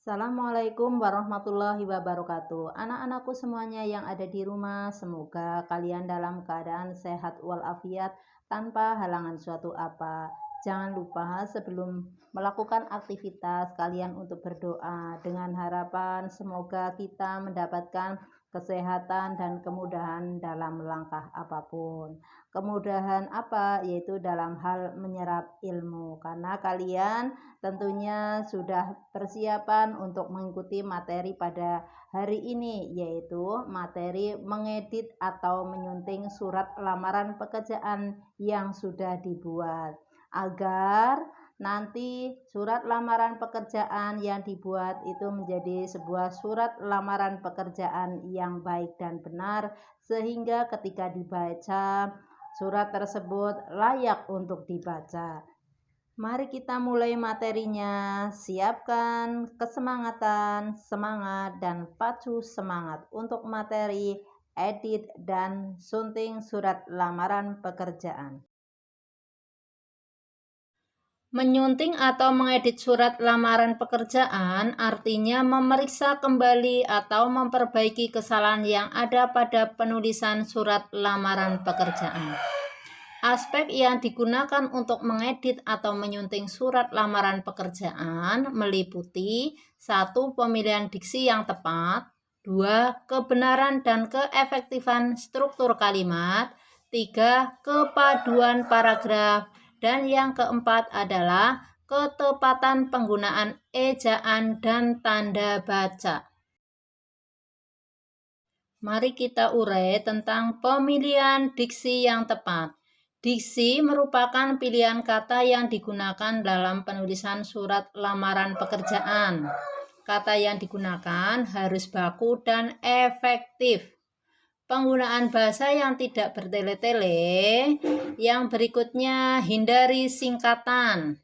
Assalamualaikum warahmatullahi wabarakatuh. Anak-anakku semuanya yang ada di rumah, semoga kalian dalam keadaan sehat walafiat tanpa halangan suatu apa. Jangan lupa sebelum melakukan aktivitas kalian untuk berdoa dengan harapan semoga kita mendapatkan kesehatan dan kemudahan dalam langkah apapun. Kemudahan apa? Yaitu dalam hal menyerap ilmu. Karena kalian tentunya sudah persiapan untuk mengikuti materi pada hari ini, yaitu materi mengedit atau menyunting surat lamaran pekerjaan yang sudah dibuat, agar nanti surat lamaran pekerjaan yang dibuat itu menjadi sebuah surat lamaran pekerjaan yang baik dan benar, sehingga ketika dibaca surat tersebut layak untuk dibaca. Mari kita mulai materinya. Siapkan kesemangatan, semangat, dan pacu semangat untuk materi edit dan sunting surat lamaran pekerjaan. Menyunting atau mengedit surat lamaran pekerjaan artinya memeriksa kembali atau memperbaiki kesalahan yang ada pada penulisan surat lamaran pekerjaan. Aspek yang digunakan untuk mengedit atau menyunting surat lamaran pekerjaan meliputi 1. Pemilihan diksi yang tepat, 2. Kebenaran dan keefektifan struktur kalimat, 3. Kepaduan paragraf, dan yang keempat adalah ketepatan penggunaan ejaan dan tanda baca. Mari kita urai tentang pemilihan diksi yang tepat. Diksi merupakan pilihan kata yang digunakan dalam penulisan surat lamaran pekerjaan. Kata yang digunakan harus baku dan efektif. Penggunaan bahasa yang tidak bertele-tele. Yang berikutnya, hindari singkatan.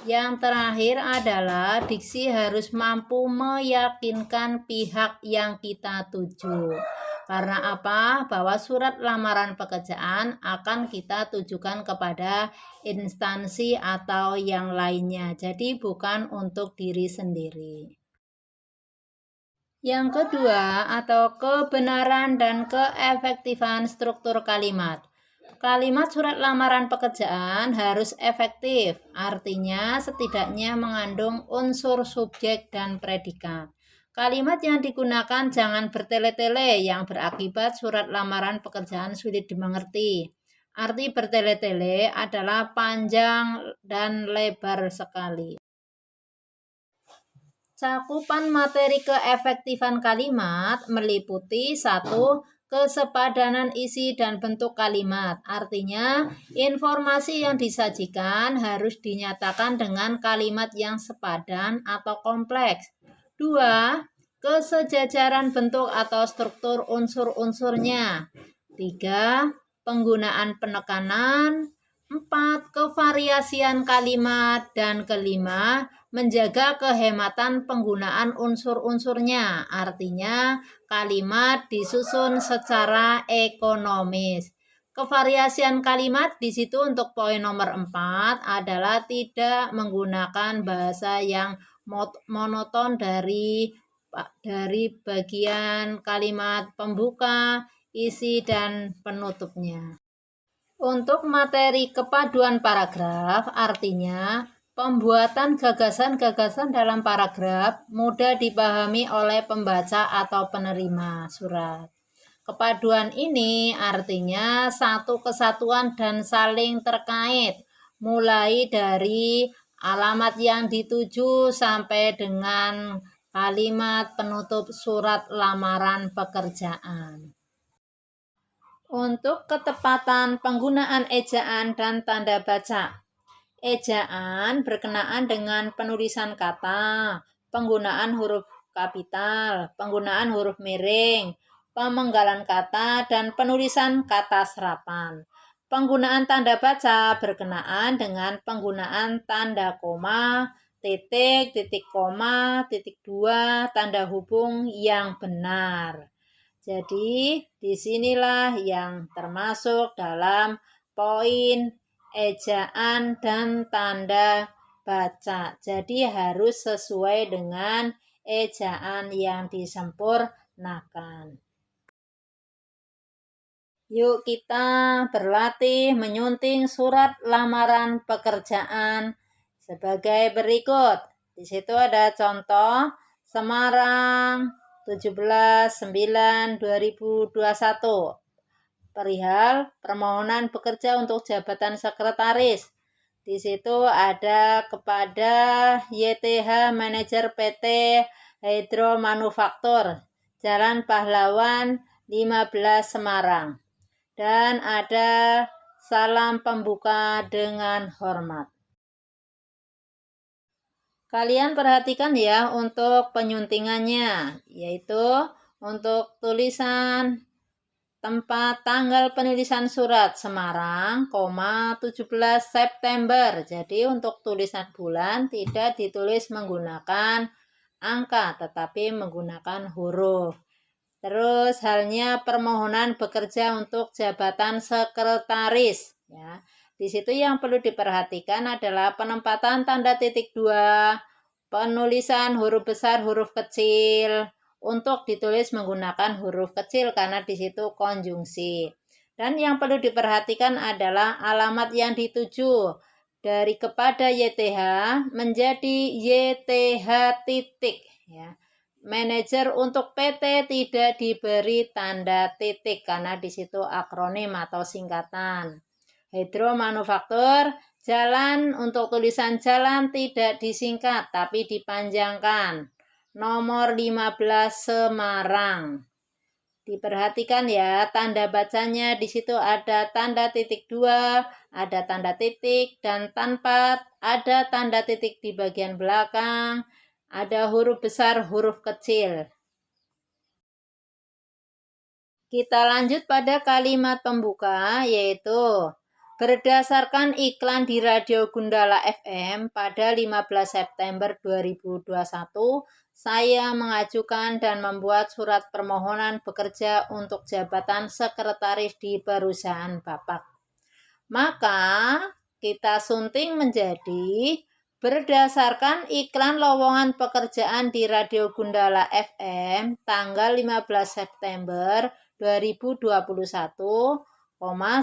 Yang terakhir adalah diksi harus mampu meyakinkan pihak yang kita tuju. Karena apa? Bahwa surat lamaran pekerjaan akan kita tujukan kepada instansi atau yang lainnya. Jadi bukan untuk diri sendiri. Yang kedua, atau kebenaran dan keefektifan struktur kalimat. Kalimat surat lamaran pekerjaan harus efektif, artinya setidaknya mengandung unsur subjek dan predikat. Kalimat yang digunakan jangan bertele-tele yang berakibat surat lamaran pekerjaan sulit dimengerti. Arti bertele-tele adalah panjang dan lebar sekali. Cakupan materi keefektifan kalimat meliputi 1. Kesepadanan isi dan bentuk kalimat. Artinya, informasi yang disajikan harus dinyatakan dengan kalimat yang sepadan atau kompleks. 2. Kesejajaran bentuk atau struktur unsur-unsurnya. 3. Penggunaan penekanan. 4. Kevariasian kalimat. Dan kelima, menjaga kehematan penggunaan unsur-unsurnya. Artinya, kalimat disusun secara ekonomis. Kevariasian kalimat di situ untuk poin nomor 4 adalah tidak menggunakan bahasa yang monoton dari bagian kalimat pembuka, isi, dan penutupnya. Untuk materi kepaduan paragraf, artinya pembuatan gagasan-gagasan dalam paragraf mudah dipahami oleh pembaca atau penerima surat. Kepaduan ini artinya satu kesatuan dan saling terkait, mulai dari alamat yang dituju sampai dengan kalimat penutup surat lamaran pekerjaan. Untuk ketepatan penggunaan ejaan dan tanda baca. Ejaan berkenaan dengan penulisan kata, penggunaan huruf kapital, penggunaan huruf miring, pemenggalan kata, dan penulisan kata serapan. Penggunaan tanda baca berkenaan dengan penggunaan tanda koma, titik, titik koma, titik dua, tanda hubung yang benar. Jadi, disinilah yang termasuk dalam poin ejaan dan tanda baca. Jadi harus sesuai dengan ejaan yang disempurnakan. Yuk kita berlatih menyunting surat lamaran pekerjaan sebagai berikut. Di situ ada contoh Semarang 17/9/2021. Perihal permohonan bekerja untuk jabatan sekretaris. Di situ ada kepada YTH Manajer PT Hydro Manufaktur, Jalan Pahlawan 15 Semarang. Dan ada salam pembuka dengan hormat. Kalian perhatikan ya untuk penyuntingannya, yaitu untuk tulisan tempat tanggal penulisan surat Semarang, 17 September. Jadi untuk tulisan bulan tidak ditulis menggunakan angka, tetapi menggunakan huruf. Terus halnya permohonan bekerja untuk jabatan sekretaris. Ya. Di situ yang perlu diperhatikan adalah penempatan tanda titik 2, penulisan huruf besar, huruf kecil, untuk ditulis menggunakan huruf kecil karena di situ konjungsi. Dan yang perlu diperhatikan adalah alamat yang dituju dari kepada YTH menjadi YTH titik. Ya. Manajer untuk PT tidak diberi tanda titik karena di situ akronim atau singkatan. Hydro Manufaktur, jalan untuk tulisan jalan tidak disingkat tapi dipanjangkan. Nomor 15 Semarang. Diperhatikan ya, tanda bacanya di situ ada tanda titik 2, ada tanda titik, dan tanpa ada tanda titik di bagian belakang, ada huruf besar, huruf kecil. Kita lanjut pada kalimat pembuka, yaitu berdasarkan iklan di Radio Gundala FM pada 15 September 2021, saya mengajukan dan membuat surat permohonan bekerja untuk jabatan sekretaris di perusahaan Bapak. Maka kita sunting menjadi berdasarkan iklan lowongan pekerjaan di Radio Gundala FM tanggal 15 September 2021,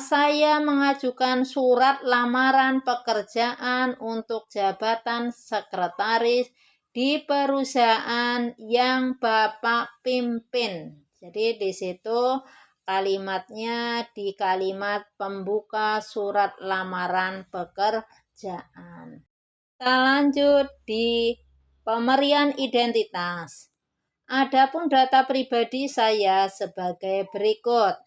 saya mengajukan surat lamaran pekerjaan untuk jabatan sekretaris di perusahaan yang Bapak pimpin. Jadi di situ kalimatnya di kalimat pembuka surat lamaran pekerjaan. Kita lanjut di pemberian identitas. Adapun data pribadi saya sebagai berikut.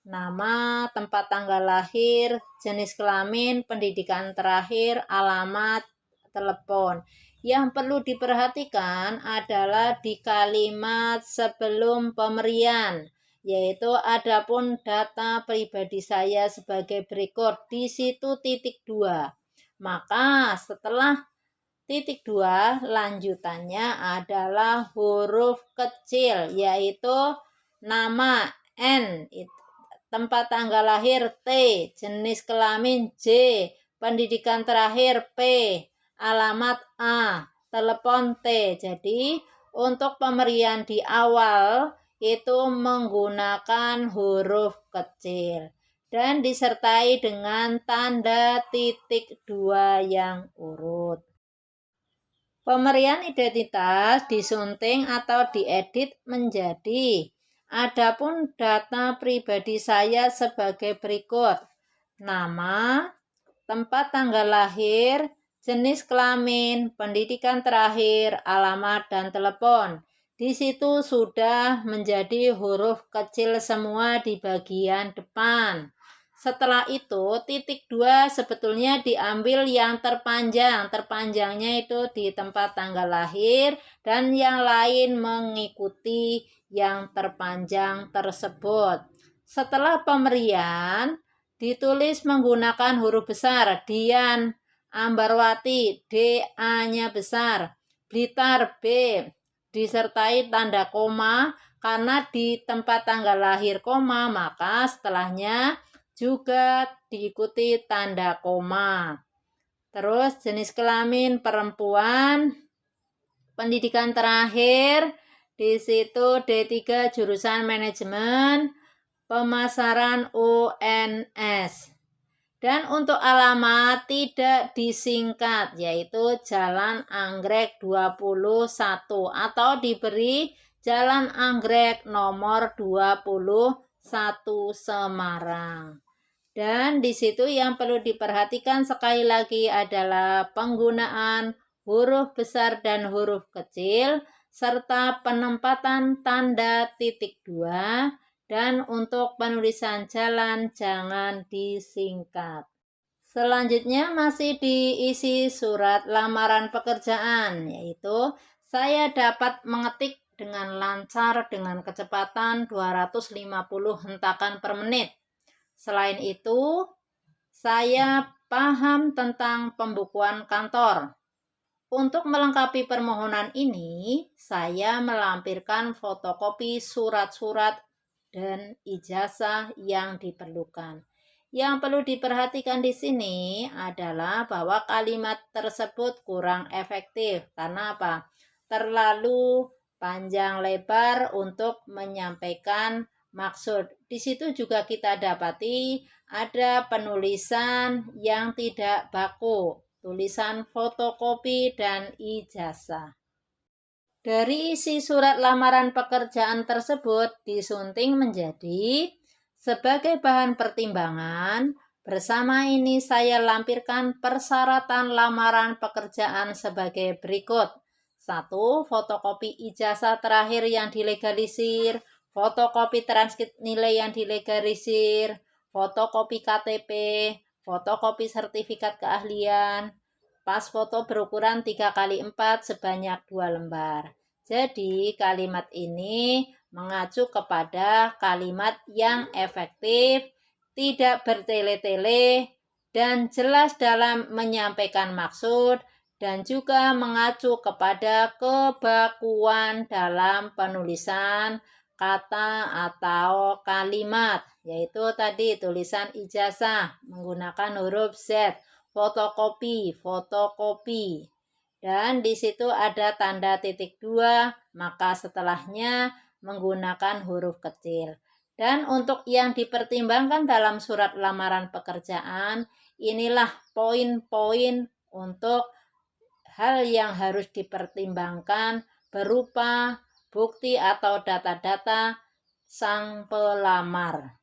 Nama, tempat tanggal lahir, jenis kelamin, pendidikan terakhir, alamat, telepon. Yang perlu diperhatikan adalah di kalimat sebelum pemberian, yaitu adapun data pribadi saya sebagai berikut. Di situ titik 2. Maka setelah titik 2 lanjutannya adalah huruf kecil, yaitu nama N, tempat tanggal lahir T, jenis kelamin J, pendidikan terakhir P, alamat A, telepon T. Jadi untuk pemberian di awal itu menggunakan huruf kecil dan disertai dengan tanda titik 2 yang urut. Pemberian identitas disunting atau diedit menjadi adapun data pribadi saya sebagai berikut. Nama, tempat tanggal lahir, jenis kelamin, pendidikan terakhir, alamat, dan telepon. Di situ sudah menjadi huruf kecil semua di bagian depan. Setelah itu titik 2 sebetulnya diambil yang terpanjang. Terpanjangnya itu di tempat tanggal lahir dan yang lain mengikuti yang terpanjang tersebut. Setelah pemberian ditulis menggunakan huruf besar. Dian Ambarwati, DA-nya besar. Blitar, B, disertai tanda koma karena di tempat tanggal lahir koma, maka setelahnya juga diikuti tanda koma. Terus jenis kelamin perempuan, pendidikan terakhir, di situ D3 jurusan manajemen, pemasaran UNS. Dan untuk alamat tidak disingkat, yaitu Jalan Anggrek 21 atau diberi Jalan Anggrek nomor 21 Semarang. Dan di situ yang perlu diperhatikan sekali lagi adalah penggunaan huruf besar dan huruf kecil, serta penempatan tanda titik dua. Dan untuk penulisan jalan jangan disingkat. Selanjutnya masih diisi surat lamaran pekerjaan, yaitu saya dapat mengetik dengan lancar dengan kecepatan 250 hentakan per menit. Selain itu, saya paham tentang pembukuan kantor. Untuk melengkapi permohonan ini, saya melampirkan fotokopi surat-surat dan ijazah yang diperlukan. Yang perlu diperhatikan di sini adalah bahwa kalimat tersebut kurang efektif. Karena apa? Terlalu panjang lebar untuk menyampaikan maksud. Di situ juga kita dapati ada penulisan yang tidak baku, tulisan fotokopi dan ijazah. Dari isi surat lamaran pekerjaan tersebut disunting menjadi sebagai bahan pertimbangan. Bersama ini saya lampirkan persyaratan lamaran pekerjaan sebagai berikut. 1. Fotokopi ijazah terakhir yang dilegalisir, fotokopi transkrip nilai yang dilegalisir, fotokopi KTP, fotokopi sertifikat keahlian, pas foto berukuran 3x4 sebanyak 2 lembar. Jadi kalimat ini mengacu kepada kalimat yang efektif, tidak bertele-tele, dan jelas dalam menyampaikan maksud, dan juga mengacu kepada kebakuan dalam penulisan kata atau kalimat, yaitu tadi tulisan ijazah menggunakan huruf Z, fotokopi, dan di situ ada tanda titik dua, maka setelahnya menggunakan huruf kecil. Dan untuk yang dipertimbangkan dalam surat lamaran pekerjaan, inilah poin-poin untuk hal yang harus dipertimbangkan berupa bukti atau data-data sang pelamar.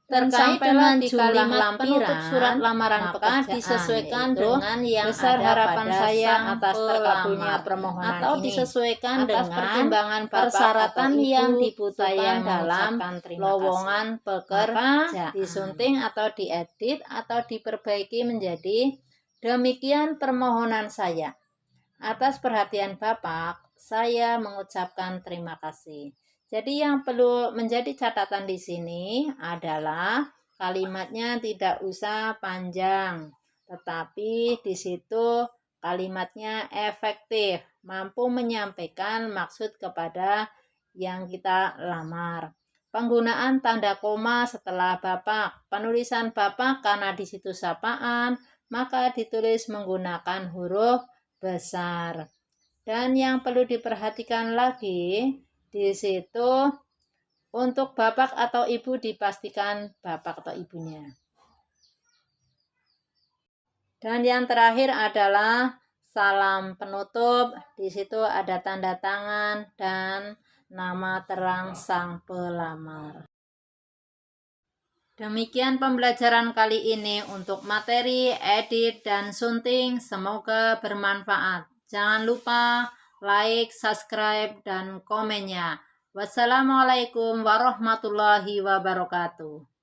Terkait dengan jumlah lampiran surat lamaran pekerjaan, disesuaikan dengan yang besar harapan saya atas terkabulnya permohonan atau disesuaikan dengan pertimbangan persyaratan yang dibutuhkan dalam lowongan pekerja, disunting atau diedit atau diperbaiki menjadi demikian permohonan saya. Atas perhatian Bapak, saya mengucapkan terima kasih. Jadi yang perlu menjadi catatan di sini adalah kalimatnya tidak usah panjang, tetapi di situ kalimatnya efektif, mampu menyampaikan maksud kepada yang kita lamar. Penggunaan tanda koma setelah Bapak, penulisan Bapak karena di situ sapaan, maka ditulis menggunakan huruf besar. Dan yang perlu diperhatikan lagi, di situ untuk bapak atau ibu dipastikan bapak atau ibunya. Dan yang terakhir adalah salam penutup. Di situ ada tanda tangan dan nama terang sang pelamar. Demikian pembelajaran kali ini untuk materi, edit, dan sunting. Semoga bermanfaat. Jangan lupa like, subscribe, dan komennya. Wassalamualaikum warahmatullahi wabarakatuh.